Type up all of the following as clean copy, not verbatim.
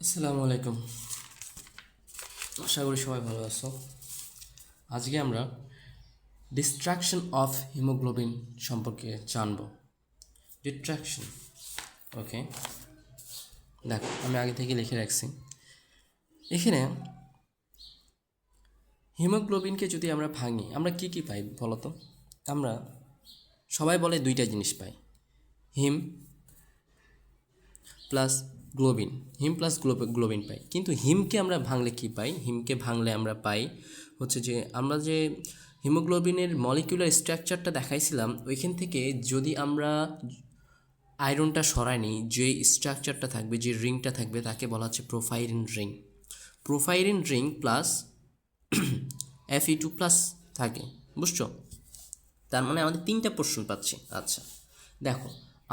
আসসালামু আলাইকুম। আশা করি সবাই ভালো আছো। আজকে আমরা ডিস্ট্রাকশন অফ হিমোগ্লোবিন সম্পর্কে জানব। ডিস্ট্রাকশন, ওকে। দেখো, আমি আগে থেকে লিখে রাখছি। এখানে হিমোগ্লোবিনকে যদি আমরা ভাঙি, আমরা কি কি পাই বলো তো? আমরা সবাই বলে দুইটা জিনিস পাই, হিম প্লাস গ্লোবিন। হিম প্লাস গ্লোবিন পাই, কিন্তু হিমকে আমরা ভাঙলে কি পাই? হিমকে ভাঙলে আমরা পাই হচ্ছে যে আমরা যে হিমোগ্লোবিনের মলিকিউলার স্ট্রাকচারটা দেখাইছিলাম, ওইখান থেকে যদি আমরা আয়রনটা সরাই নিই, যে স্ট্রাকচারটা থাকবে, যে রিংটা থাকবে, তাকে বলা হচ্ছে প্রোফাইরিন রিং। প্রোফাইরিন রিং প্লাস Fe2+ থাকে, বুঝছো? তার মানে আমাদের তিনটা পোর্শন পাচ্ছি। আচ্ছা দেখো,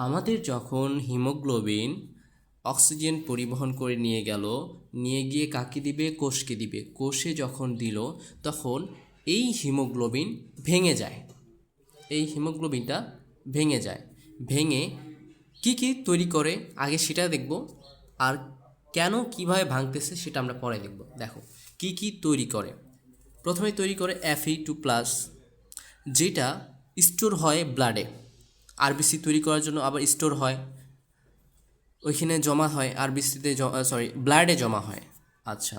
আমাদের যখন হিমোগ্লোবিন অক্সিজেন পরিবহন করে নিয়ে গেল, নিয়ে গিয়ে কাকে দিবে? কোষকে দিবে। কোষে যখন দিল, তখন এই হিমোগ্লোবিন ভেঙে যায়। এই হিমোগ্লোবিনটা ভেঙে যায়। ভেঙে কি কি তৈরি করে আগে সেটা দেখব, আর কেন কিভাবে ভাঙতেছে সেটা আমরা পরে দেখব। দেখো কি কি তৈরি করে। প্রথমে তৈরি করে Fe2+, যেটা স্টোর হয় ব্লাডে। আরবিসি তৈরি করার জন্য আবার স্টোর হয়, ওইখানে জমা হয়, আরবিসিতে ব্লাডে জমা হয়। আচ্ছা,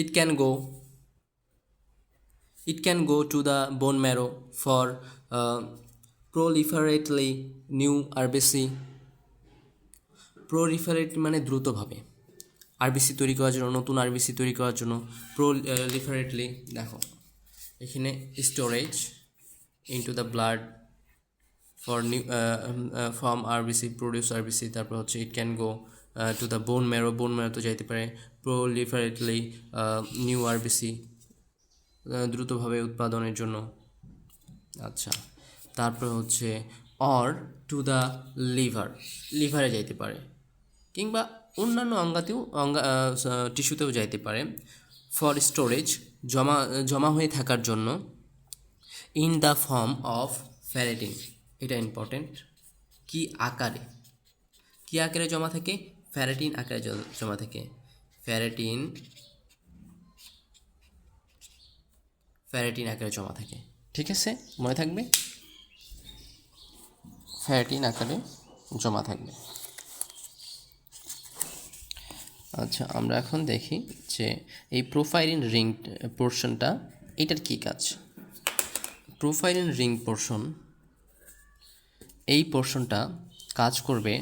it can go it can go to the bone marrow for proliferately new RBC. প্রলিফারেট মানে দ্রুতভাবে, আরবিসি তৈরি করার জন্য, নতুন আরবিসি তৈরি করার জন্য। প্রলিফারেটলি দেখো এখানে storage into the blood for new from RBC, produce RBC. তারপর হচ্ছে it can go to the bone marrow, bone marrow তো যাইতে পারে। প্রলিফারেটলি নিউ আরবিসি, দ্রুতভাবে উৎপাদনের জন্য। আচ্ছা, তারপর হচ্ছে অর টু দ্য লিভার, লিভারে যাইতে পারে, কিংবা অন্যান্য টিস্যুতেও যাইতে পারে। ফর স্টোরেজ, জমা জমা হয়ে থাকার জন্য। ইন দ্য ফর্ম অফ ফ্যারেটিন, এটা ইম্পর্টেন্ট। কি আকারে? কি আকারে জমা থাকে? ফ্যারেটিন আকারে জমা থাকে। ফ্যারেটিন, ফ্যারেটিন আকারে জমা থাকে। ঠিক আছে, মনে থাকবে, ফ্যারেটিন আকারে জমা থাকবে। আচ্ছা, আমরা এখন দেখি যে এই প্রোফাইলিন রিং পোর্শনটা, এটার কী কাজ। প্রোফাইলিন রিং পোর্শন, এই পোর্শনটা কাজ করবে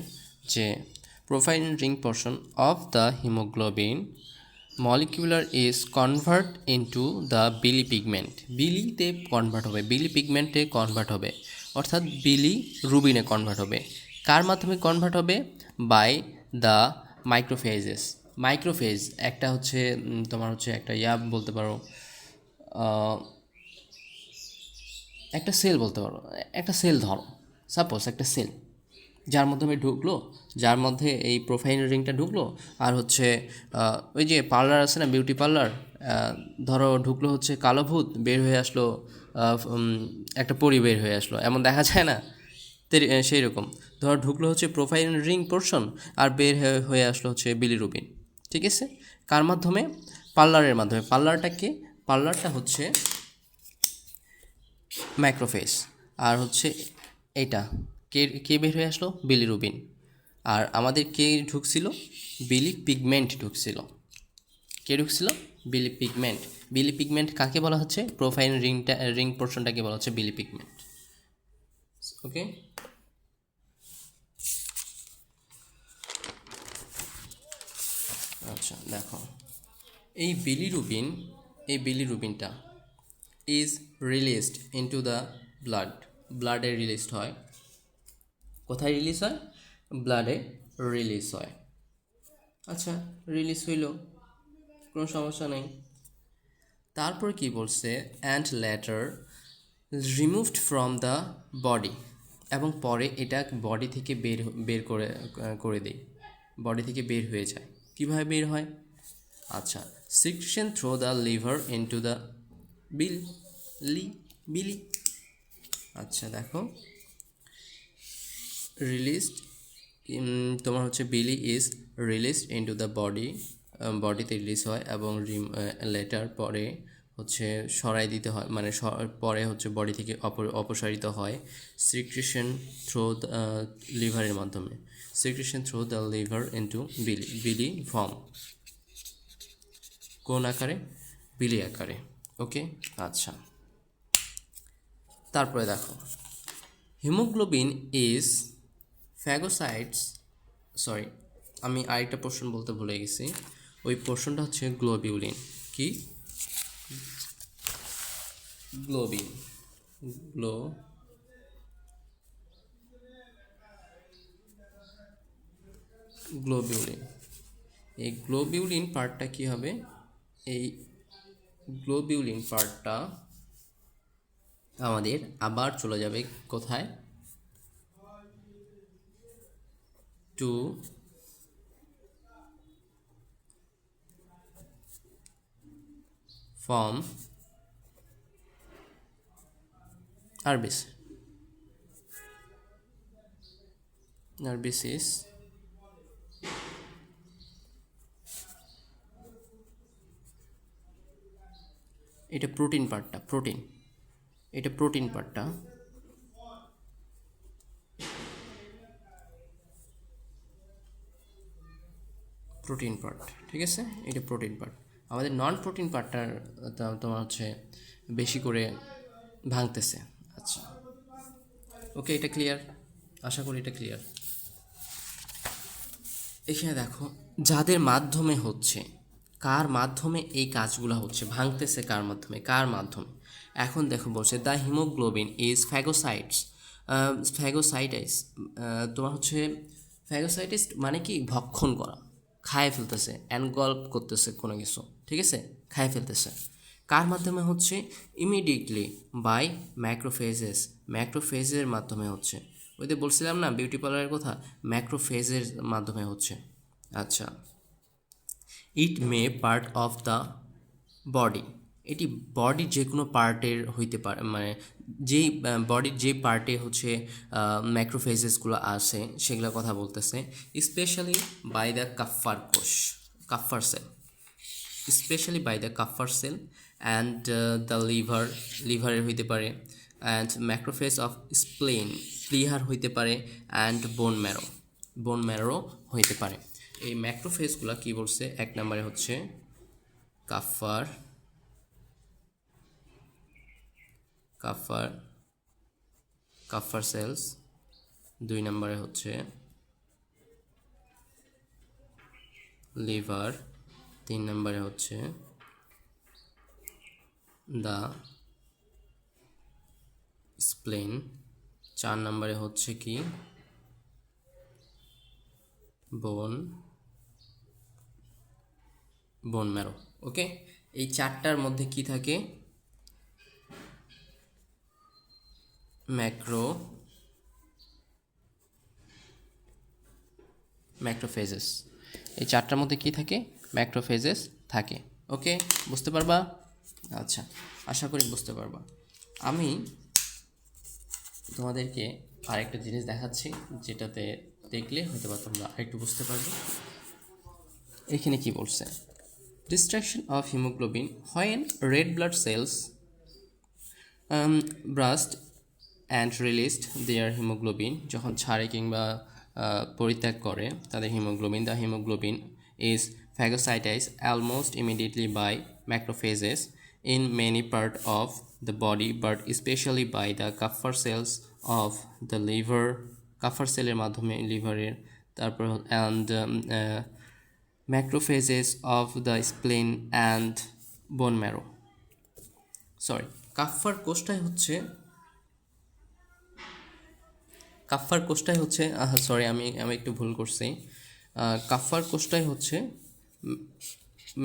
যে porphyrin ring portion of the haemoglobin molecular is convert into the bili pigment. বিলিতে কনভার্ট হবে, বিলি পিগমেন্টে কনভার্ট হবে, অর্থাৎ বিলি রুবিনে কনভার্ট হবে। কার মাধ্যমে কনভার্ট হবে? By the মাইক্রোফেজেস। মাইক্রোফেজ একটা হচ্ছে তোমার হচ্ছে একটা বলতে পারো, একটা সেল বলতে পারো। একটা সেল ধরো, সাপোজ একটা সেল, যার মাধ্যমে ঢুকলো, যার মধ্যে এই প্রোফাইল রিংটা ঢুকলো। আর হচ্ছে ওই যে পার্লার আছে না, বিউটি পার্লার, ধরো ঢুকলো হচ্ছে কালো ভূত, বের হয়ে আসলো একটা পরি, বের হয়ে আসলো, এমন দেখা যায় না? সেই রকম ধরো ঢুকলো হচ্ছে প্রোফাইল রিং পোর্শন, আর বের হয়ে আসলো হচ্ছে বিলিরুবিন। ঠিক আছে, কার মাধ্যমে? পার্লারের মাধ্যমে। পার্লারটা কি? পার্লারটা হচ্ছে মাইক্রোফেস। আর হচ্ছে এটা কে কে বের হয়ে আসলো? বিলিরুবিন। আর আমাদের কে ঢুকছিল? বিলি পিগমেন্ট ঢুকছিল। কে ঢুকছিল? বিলি পিগমেন্ট। বিলি পিগমেন্ট কাকে বলা হচ্ছে? প্রোফাইল রিং পোর্শনটাকে বলা হচ্ছে বিলি পিগমেন্ট। ওকে, আচ্ছা দেখো, এই বিলিরুবিনটা is released into the blood. ব্লাডে রিলিজড হয়। কোথায় রিলিজ হয়? ব্লাডে রিলিজ হয়। আচ্ছা, রিলিজ হইল, কোনো সমস্যা নেই। তারপর কি বলছে? And letter removed from the body, এবং পরে এটা বডি থেকে বের করে দেয়, বডি থেকে বের হয়ে যায়। কীভাবে বের হয়? আচ্ছা, secretion through the liver into the বিলি। আচ্ছা দেখো, রিলিজড তোমার হচ্ছে বিলি is released into the body, বডিতে রিলিজ হয় এবং লেটার পরে হচ্ছে সরাই দিতে হয়, মানে পরে হচ্ছে বডি থেকে অপসারিত হয় সিক্রেশন থ্রু লিভারের মাধ্যমে, secretion through the liver into বিলি, বিলি ফর্ম কোন আকারে? বিলি আকারে। ওকে, আচ্ছা। তারপরে দেখো হিমোগ্লোবিন ইজ ফ্যাগোসাইটস, সরি আমি আরেকটা পোর্শন বলতে ভুলে গেছি, ওই পোর্শনটা হচ্ছে গ্লোবিউলিন। কি? Globin, globulin. এই গ্লোবিউলিন পার্টটা কি হবে? এই গ্লোবিউলিন পার্টটা আমাদের আবার চলে যাবে কোথায়? টু ফর্ম আরবিসিস, এটা প্রোটিন পার্টটা, প্রোটিন, এটা প্রোটিন পার্টটা, প্রোটিন পার্ট, ঠিক আছে, এটা প্রোটিন পার্ট। আমাদের নন প্রোটিন পার্টটার তোমার হচ্ছে বেশি করে ভাঙতেছে। আচ্ছা, ওকে, এটা ক্লিয়ার, আশা করি এটা ক্লিয়ার। এখানে দেখো যাদের মাধ্যমে হচ্ছে, কার মাধ্যমে এই কাজগুলো হচ্ছে, ভাঙতেছে কার মাধ্যমে, কার মাধ্যমে? এখন দেখো বলছে দ্য হিমোগ্লোবিন ইজ ফ্যাগোসাইটস, ফ্যাগোসাইটাইস, তোমার হচ্ছে ফ্যাগোসাইটিস মানে কি? ভক্ষণ করা, খায় ফেলতেছে, অ্যানগল্প করতেছে কোনো কিছু, ঠিক আছে, খায় ফেলতেছে। কার মাধ্যমে হচ্ছে? ইমিডিয়েটলি বাই ম্যাক্রোফেজেস, ম্যাক্রোফেজের মাধ্যমে হচ্ছে। ওই যে বলছিলাম না বিউটি পার্লারের কথা, ম্যাক্রোফেজের মাধ্যমে হচ্ছে। আচ্ছা, ইট মে পার্ট অফ দ্য বডি, এটি বডির যে কোনো পার্টের হইতে পারে, মানে যেই বডির যে পার্টে হচ্ছে ম্যাক্রোফেজেসগুলো আছে সেগুলোর কথা বলতেছে। স্পেশালি বাই দ্য কাফার কোষ, Kupffer cell, specially by the Kupffer cell and the liver, লিভারের হইতে পারে, অ্যান্ড ম্যাক্রোফেজ অফ স্প্লেন, প্লিহার হইতে পারে, and bone marrow, bone marrow হইতে পারে। এই ম্যাক্রোফেজগুলো কি বলছে? এক নম্বরে হচ্ছে কাফার, কাফার, কাফার সেলস, দুই নম্বরে হচ্ছে লিভার, তিন নম্বরে হচ্ছে দ্য স্প্লেন, চার নম্বরে হচ্ছে কি? বোন, বোন ম্যারো। ওকে, এই চারটার মধ্যে কি থাকে? ম্যাক্রোফেজেস, এই চারটার মধ্যে কি থাকে? ম্যাক্রোফেজেস থাকে। ওকে, বুঝতে পারবা? আচ্ছা, আশা করি বুঝতে পারবা। আমি তোমাদেরকে আরেকটা জিনিস দেখাচ্ছি, যেটাতে দেখলে হয়তো বা তোমরা আরেকটু বুঝতে পারবে। এখানে কি বলছে? Destruction of haemoglobin when red blood cells burst and released their haemoglobin, যখন ছাড়ে কিংবা পরিত্যাগ করে তাদের হিমোগ্লোবিন, the haemoglobin is phagocytize almost immediately by macrophages in many part of the body but especially by the Kupffer cells of the liver, Kupffer সেলের মাধ্যমে লিভারের, তারপর and macrophages of the spleen and bone marrow, sorry Kupffer কোষটাই হচ্ছে, Kupffer কোষটাই হচ্ছে, sorry আমি একটু ভুল করছি, কাফফার কোষটাই হচ্ছে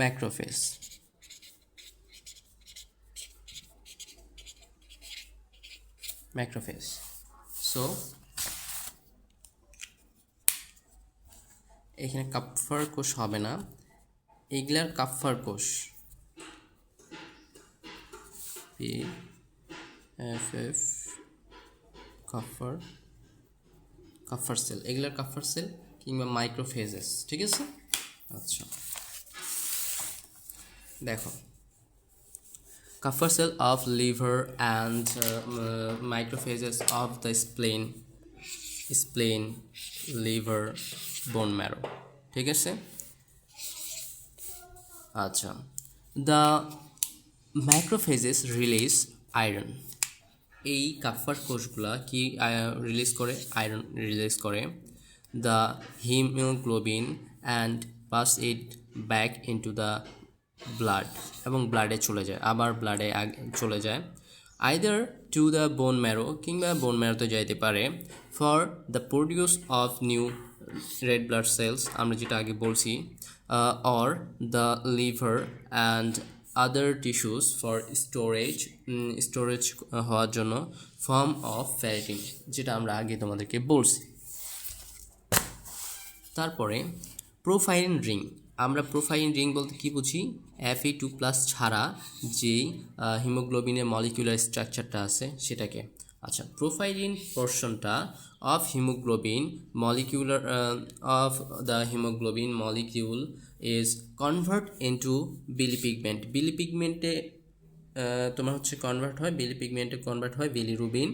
ম্যাক্রোফেজ, ম্যাক্রোফেজ। সো এখানে কাফফার কোষ হবে না, এগুলার কাফফার কোষ, PFF, কাফফার, কাফার সেল, এগুলোর কাফার সেল কিংবা মাইক্রোফেজেস, ঠিক আছে। আচ্ছা দেখো, Kupffer cell of liver and microphages of the spleen, liver, bone marrow, ঠিক আছে। আচ্ছা, দ্য ম্যাক্রোফেজেস রিলিজ আয়রন, এই কাফার কোষগুলা কি রিলিজ করে? আয়রন রিলিজ করে। The haemoglobin and pass it back into the blood, এবং ব্লাডে চলে যায়, আবার ব্লাডে চলে যায়। Either to the bone marrow, কিংবা বোন ম্যারোতে যাইতে পারে। For the produce of new red blood sales, আমরা যেটা আগে বলছি, or the liver and other tissues for storage হওয়ার জন্য, ফর্ম অফ ফেরিটিন, যেটা আমরা আগে তোমাদেরকে বলছি। তারপরে প্রোফাইলিন রিং, আমরা প্রোফাইলিন রিং বলতে কী বুঝি? Fe2+ ছাড়া যেই হিমোগ্লোবিনের মলিকিউলার স্ট্রাকচারটা আছে সেটাকে। আচ্ছা, প্রোফাইলিন পোর্শনটা of haemoglobin molecular of the haemoglobin molecule is convert into bili pigment, বিলিপিগমেন্টে তোমার হচ্ছে কনভার্ট হয়, বিলিপিগমেন্টে কনভার্ট হয় বিলিরুবিন,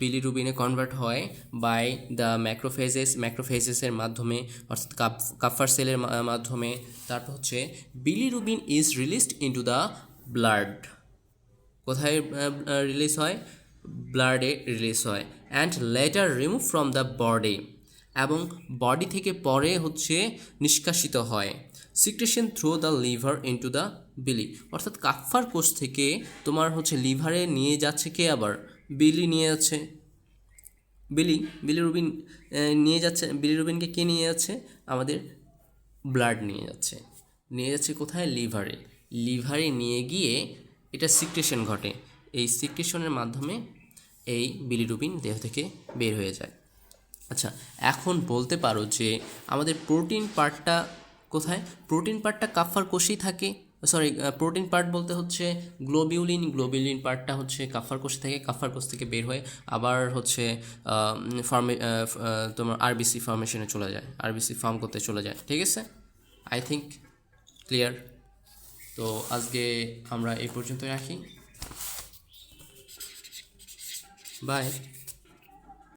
বিলিরুবিনে কনভার্ট হয় বাই দ্য ম্যাক্রোফেজেসের মাধ্যমে, অর্থাৎ কাফার সেলের মাধ্যমে। তারপর হচ্ছে bilirubin is released into the blood, কোথায় রিলিজ হয়? ব্লাডে রিলিজ হয়। And later remove from the body, এবং বডি থেকে পরে হচ্ছে নিষ্কাশিত হয়। Secretion through the liver into the bile, অর্থাৎ কাফার কোষ থেকে তোমার হচ্ছে লিভারে নিয়ে যাচ্ছে কে? আবার বিলি নিয়ে যাচ্ছে, বিলিরুবিন নিয়ে যাচ্ছে। বিলিরুবিনকে কে নিয়ে যাচ্ছে? আমাদের ব্লাড নিয়ে যাচ্ছে কোথায়? লিভারে। লিভারে নিয়ে গিয়ে এটা সিক্রেশন ঘটে, এই সিক্রেশনের মাধ্যমে এই বিলিরুবিন দেহ থেকে বের হয়ে যায়। আচ্ছা, এখন বলতে পারো যে আমাদের প্রোটিন পার্টটা কোথায়? প্রোটিন পার্টটা কাফার কোষেই থাকে, প্রোটিন পার্ট বলতে হচ্ছে গ্লোবিউলিন পার্টটা হচ্ছে কাফার কোষ থেকে, কাফার কোষ থেকে বের হয়ে আবার হচ্ছে তোমার আরবিসি ফর্মেশনে চলে যায়, আরবিসি ফর্ম করতে চলে যায়, ঠিক আছে। I think clear. তো আজকে আমরা এই পর্যন্ত রাখি, বাই।